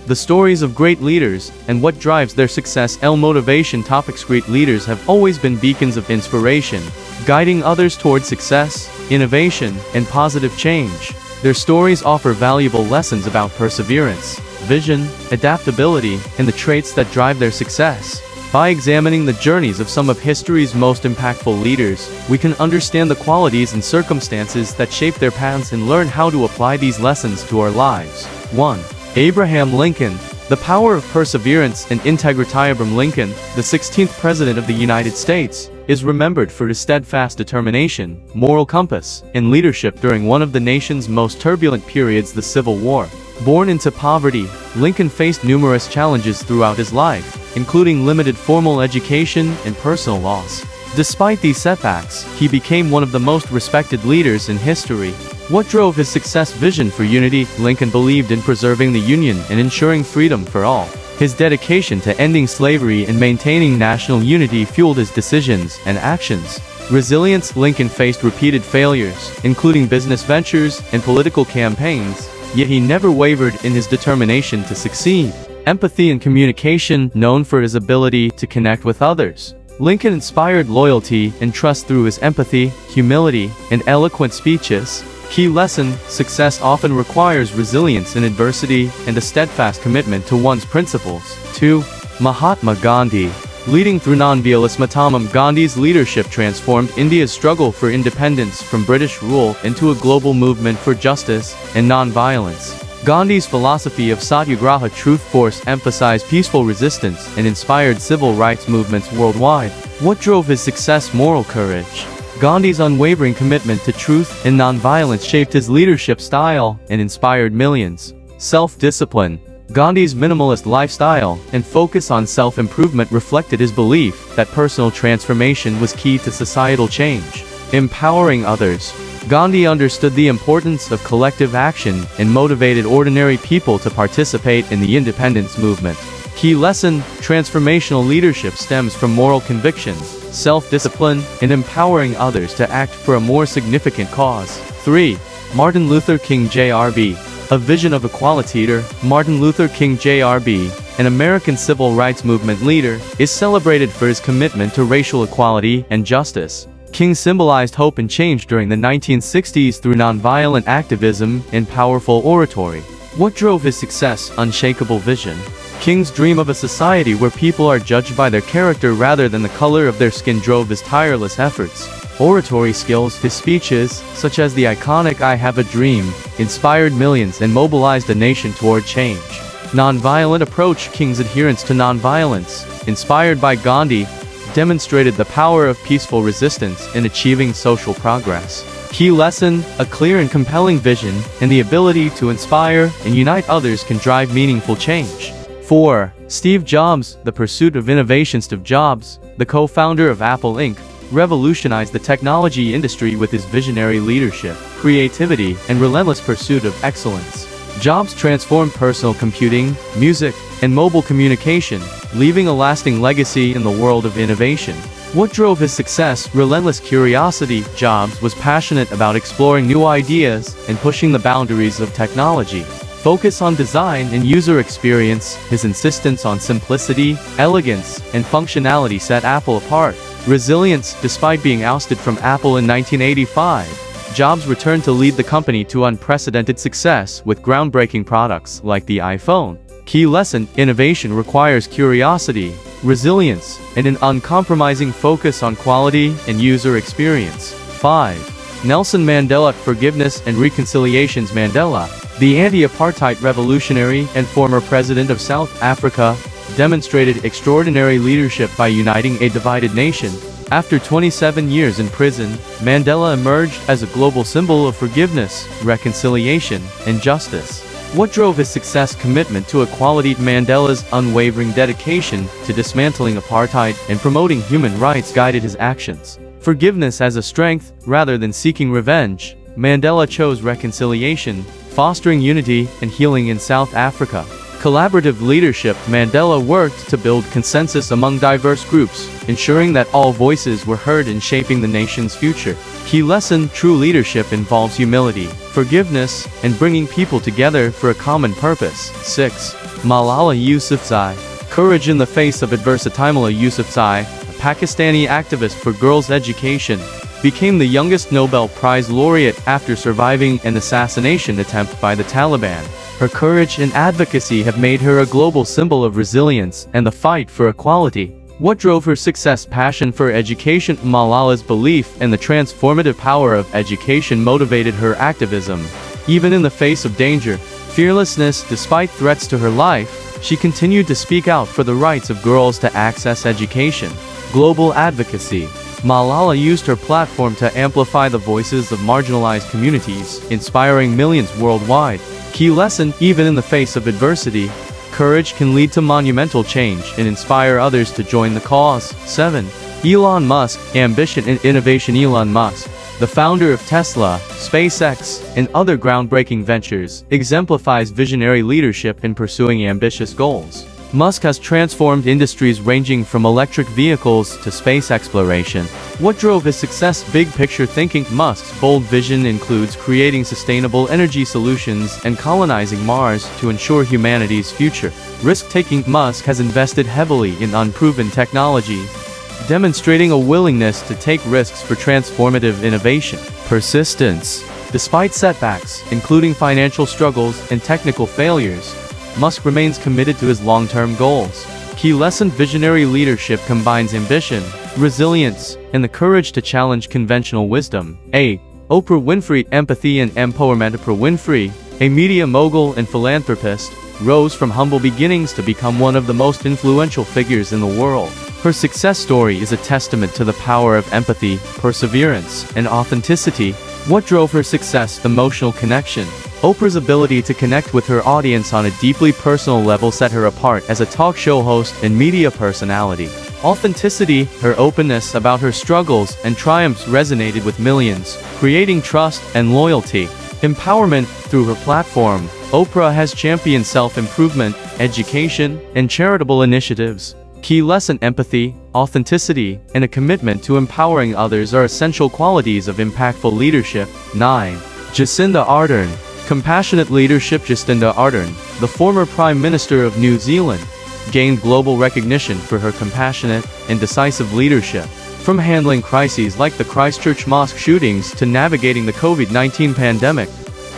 The stories of great leaders, and what drives their success. Motivation topics. Great leaders have always been beacons of inspiration, guiding others toward success, innovation, and positive change. Their stories offer valuable lessons about perseverance, vision, adaptability, and the traits that drive their success. By examining the journeys of some of history's most impactful leaders, we can understand the qualities and circumstances that shape their paths and learn how to apply these lessons to our lives. 1. Abraham Lincoln. The power of perseverance and integrity. Abraham Lincoln, the 16th President of the United States, is remembered for his steadfast determination, moral compass, and leadership during one of the nation's most turbulent periods, the Civil War. Born into poverty, Lincoln faced numerous challenges throughout his life, including limited formal education and personal loss. Despite these setbacks, he became one of the most respected leaders in history. What drove his success? Vision for unity. Lincoln believed in preserving the Union and ensuring freedom for all. His dedication to ending slavery and maintaining national unity fueled his decisions and actions. Resilience. Lincoln faced repeated failures, including business ventures and political campaigns, yet he never wavered in his determination to succeed. Empathy and communication. Known for his ability to connect with others, Lincoln inspired loyalty and trust through his empathy, humility, and eloquent speeches. Key lesson: success often requires resilience in adversity and a steadfast commitment to one's principles. 2. Mahatma Gandhi. Leading through nonviolence. Mahatma Gandhi's leadership transformed India's struggle for independence from British rule into a global movement for justice and nonviolence. Gandhi's philosophy of satyagraha, truth force, emphasized peaceful resistance and inspired civil rights movements worldwide. What drove his success? Moral courage. Gandhi's unwavering commitment to truth and nonviolence shaped his leadership style and inspired millions. Self-discipline. Gandhi's minimalist lifestyle and focus on self-improvement reflected his belief that personal transformation was key to societal change. Empowering others. Gandhi understood the importance of collective action and motivated ordinary people to participate in the independence movement. Key lesson: transformational leadership stems from moral conviction, self-discipline, and empowering others to act for a more significant cause. 3. Martin Luther King Jr. A vision of equality leader. Martin Luther King Jr., an American civil rights movement leader, is celebrated for his commitment to racial equality and justice. King symbolized hope and change during the 1960s through nonviolent activism and powerful oratory. What drove his success? Unshakable vision. King's dream of a society where people are judged by their character rather than the color of their skin drove his tireless efforts. Oratory skills. His speeches, such as the iconic "I Have a Dream," inspired millions and mobilized a nation toward change. Nonviolent approach. King's adherence to nonviolence, inspired by Gandhi, demonstrated the power of peaceful resistance in achieving social progress. Key lesson: a clear and compelling vision and the ability to inspire and unite others can drive meaningful change. 4. Steve Jobs. The pursuit of innovation. Steve Jobs, the co-founder of Apple Inc., revolutionized the technology industry with his visionary leadership, creativity, and relentless pursuit of excellence. Jobs transformed personal computing, music, and mobile communication, leaving a lasting legacy in the world of innovation. What drove his success? Relentless curiosity. Jobs was passionate about exploring new ideas and pushing the boundaries of technology. Focus on design and user experience. His insistence on simplicity, elegance, and functionality set Apple apart. Resilience. Despite being ousted from Apple in 1985, Jobs returned to lead the company to unprecedented success with groundbreaking products like the iPhone. Key lesson: innovation requires curiosity, resilience, and an uncompromising focus on quality and user experience. 5. Nelson Mandela. Forgiveness and reconciliations. Mandela, the anti-apartheid revolutionary and former president of South Africa, demonstrated extraordinary leadership by uniting a divided nation. After 27 years in prison, Mandela emerged as a global symbol of forgiveness, reconciliation, and justice. What drove his success? Commitment to equality. Mandela's unwavering dedication to dismantling apartheid and promoting human rights guided his actions. Forgiveness as a strength, rather than seeking revenge, Mandela chose reconciliation, fostering unity and healing in South Africa. Collaborative leadership. Mandela worked to build consensus among diverse groups, ensuring that all voices were heard in shaping the nation's future. Key lesson: true leadership involves humility, forgiveness, and bringing people together for a common purpose. 6. Malala Yousafzai. Courage in the face of adversity. Malala Yousafzai, a Pakistani activist for girls' education, became the youngest Nobel Prize laureate after surviving an assassination attempt by the Taliban. Her courage and advocacy have made her a global symbol of resilience and the fight for equality. What drove her success? Passion for education. Malala's belief in the transformative power of education motivated her activism. Even in the face of danger, fearlessness. Despite threats to her life, she continued to speak out for the rights of girls to access education. Global advocacy. Malala used her platform to amplify the voices of marginalized communities, inspiring millions worldwide. Key lesson: even in the face of adversity, courage can lead to monumental change and inspire others to join the cause. 7. Elon Musk. Ambition and innovation. Elon Musk, the founder of Tesla, SpaceX, and other groundbreaking ventures, exemplifies visionary leadership in pursuing ambitious goals. Musk has transformed industries ranging from electric vehicles to space exploration. What drove his success? Big picture thinking. Musk's bold vision includes creating sustainable energy solutions and colonizing Mars to ensure humanity's future. Risk-taking. Musk has invested heavily in unproven technology, demonstrating a willingness to take risks for transformative innovation. Persistence. Despite setbacks, including financial struggles and technical failures, Musk remains committed to his long-term goals. Key lesson: visionary leadership combines ambition, resilience, and the courage to challenge conventional wisdom. 8. Oprah Winfrey. Empathy and empowerment. Oprah Winfrey, a media mogul and philanthropist, rose from humble beginnings to become one of the most influential figures in the world. Her success story is a testament to the power of empathy, perseverance, and authenticity. What drove her success? Emotional connection. Oprah's ability to connect with her audience on a deeply personal level set her apart as a talk show host and media personality. Authenticity. Her openness about her struggles and triumphs resonated with millions, creating trust and loyalty. Empowerment. Through her platform, Oprah has championed self-improvement, education, and charitable initiatives. Key lesson: empathy, authenticity, and a commitment to empowering others are essential qualities of impactful leadership. 9. Jacinda Ardern. Compassionate leadership. Jacinda Ardern, the former Prime Minister of New Zealand, gained global recognition for her compassionate and decisive leadership. From handling crises like the Christchurch mosque shootings to navigating the COVID-19 pandemic,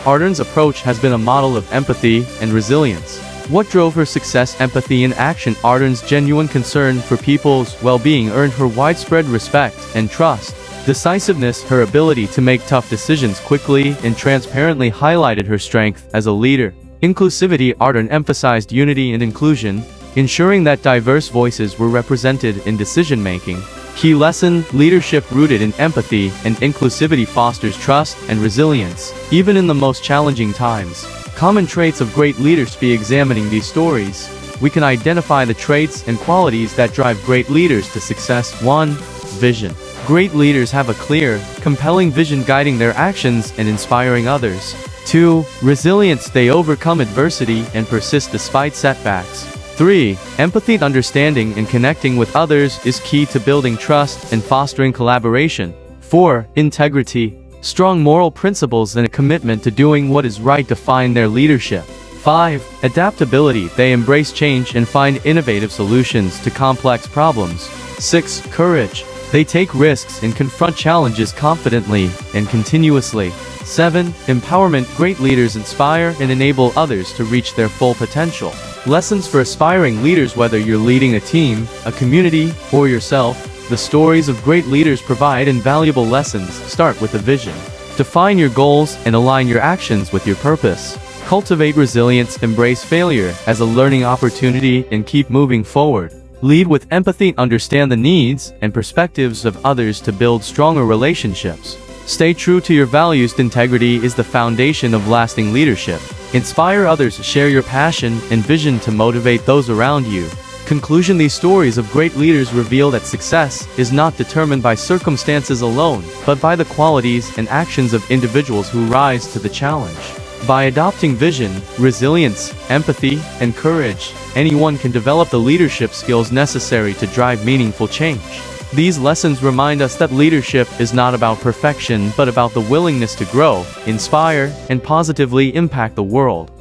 Ardern's approach has been a model of empathy and resilience. What drove her success? Empathy in action. Ardern's genuine concern for people's well-being earned her widespread respect and trust. Decisiveness. Her ability to make tough decisions quickly and transparently highlighted her strength as a leader. Inclusivity. Ardern emphasized unity and inclusion, ensuring that diverse voices were represented in decision-making. Key lesson: leadership rooted in empathy and inclusivity fosters trust and resilience, even in the most challenging times. Common traits of great leaders. By examining these stories, we can identify the traits and qualities that drive great leaders to success. 1. Vision. Great leaders have a clear, compelling vision guiding their actions and inspiring others. 2. Resilience. They overcome adversity and persist despite setbacks. 3. Empathy. Understanding and connecting with others is key to building trust and fostering collaboration. 4. Integrity. Strong moral principles and a commitment to doing what is right define their leadership. 5. Adaptability. They embrace change and find innovative solutions to complex problems. 6. Courage. They take risks and confront challenges confidently and continuously. 7. Empowerment. Great leaders inspire and enable others to reach their full potential. Lessons for aspiring leaders. Whether you're leading a team, a community, or yourself, the stories of great leaders provide invaluable lessons. Start with a vision. Define your goals and align your actions with your purpose. Cultivate resilience. Embrace failure as a learning opportunity and keep moving forward. Lead with empathy. Understand the needs and perspectives of others to build stronger relationships. Stay true to your values. Integrity is the foundation of lasting leadership. Inspire others. Share your passion and vision to motivate those around you. Conclusion. These stories of great leaders reveal that success is not determined by circumstances alone, but by the qualities and actions of individuals who rise to the challenge. By adopting vision, resilience, empathy, and courage, anyone can develop the leadership skills necessary to drive meaningful change. These lessons remind us that leadership is not about perfection but about the willingness to grow, inspire, and positively impact the world.